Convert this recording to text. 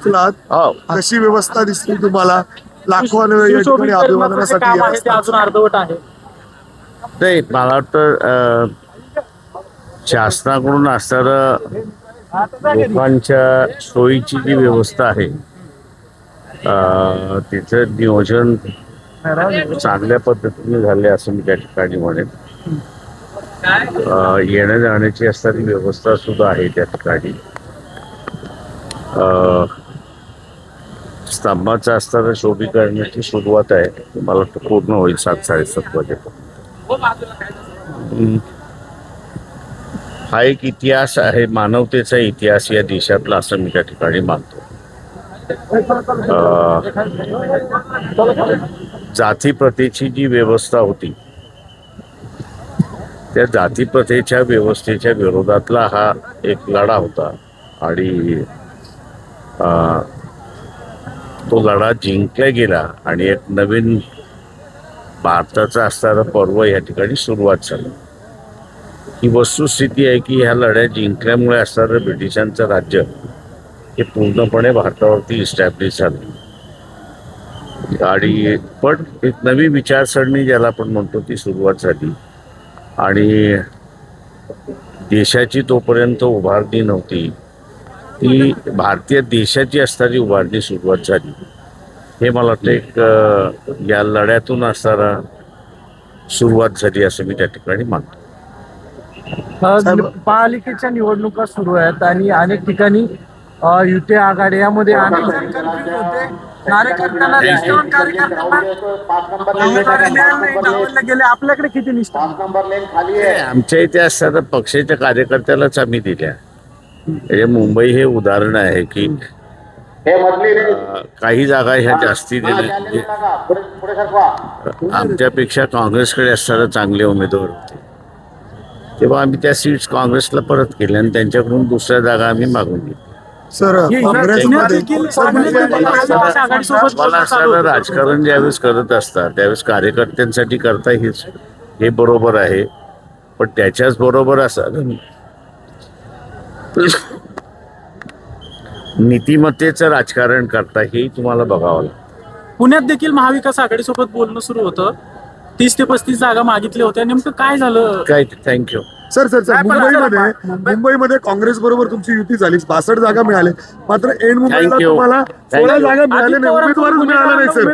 पोहोचलात, हो. कशी व्यवस्था दिसली तुम्हाला? लाखो या ठिकाणी अभिवादनासाठी काम येत आहे ते असतात. अजून अर्धवट आहे. नाही, मला वाटतं शासनाकडून असणारं लोकांच्या सोयीची जी व्यवस्था आहे तिचं नियोजन चांगल्या पद्धतीने झाले असं मी त्या ठिकाणी म्हणेन. येण्या जाण्याची असणारी व्यवस्था सुद्धा आहे त्या ठिकाणी. स्तंभाचा असताना शोभीकरणाची सुरुवात आहे, मला वाटतं पूर्ण होईल 7-7:30 वाजेपर्यंत. हा एक इतिहास आहे, मानवतेचा इतिहास या देशातला, असं मी त्या ठिकाणी मानतो. जातीप्रथेची जी व्यवस्था होती त्या जातीप्रथेच्या व्यवस्थेच्या विरोधातला हा एक लढा होता आणि तो लढा जिंकला गेला आणि एक नवीन भारताचा असणारा पर्व या ठिकाणी सुरुवात झाली. ही वस्तुस्थिती आहे की ह्या लढ्या जिंकल्यामुळे असणारं ब्रिटिशांचं राज्य हे पूर्णपणे भारतावरती इस्टॅब्लिश झालं आणि पण एक नवी विचारसरणी ज्याला आपण म्हणतो ती सुरुवात झाली आणि देशाची तोपर्यंत उभारणी नव्हती, ती भारतीय देशाची असणारी उभारणी सुरुवात झाली. हे मला वाटतं एक या लढ्यातून असणारा सुरुवात झाली असं मी त्या ठिकाणी मानतो. महापालिकेच्या निवडणुका सुरू आहेत आणि अनेक ठिकाणी युती आघाडी यामध्ये अनेक जण कन्फ्युज होते. कार्यकर्त्यांना निष्ठावान कार्यकर्त्यांना गेले. आपल्याकडे किती निष्ठा? आमच्या इथे असताना पक्षाच्या कार्यकर्त्यालाच आम्ही दिल्या. म्हणजे मुंबई हे उदाहरण आहे की काही जागा ह्या जास्ती दिल्या. आमच्यापेक्षा काँग्रेसकडे असताना चांगले उमेदवार होते, तेव्हा आम्ही त्या सीट्स काँग्रेसला परत केल्या आणि त्यांच्याकडून दुसऱ्या जागा आम्ही मागून घेतल्या. सर, काँग्रेसमध्ये मला असणारं राजकारण ज्यावेळेस करत असतात त्यावेळेस कार्यकर्त्यांसाठी करता हे बरोबर आहे, पण त्याच्याच बरोबर असं नीतिमत्तेचं राजकारण करता हेही तुम्हाला बघावं लागतं. पुण्यात देखील महाविकास आघाडीसोबत बोलणं सुरू होतं. 30 ते 35 जागा मागितल्या होत्या, नेमकं काय झालं? काय थँक्यू. सर मुंबईमध्ये काँग्रेस बरोबर तुमची युती झाली, 62 जागा मिळाल्या, मात्र ऐन मुंबईला तुम्हाला 16 जागा मिळाल्या नाही, उमेदवारच मिळाला नाही सर.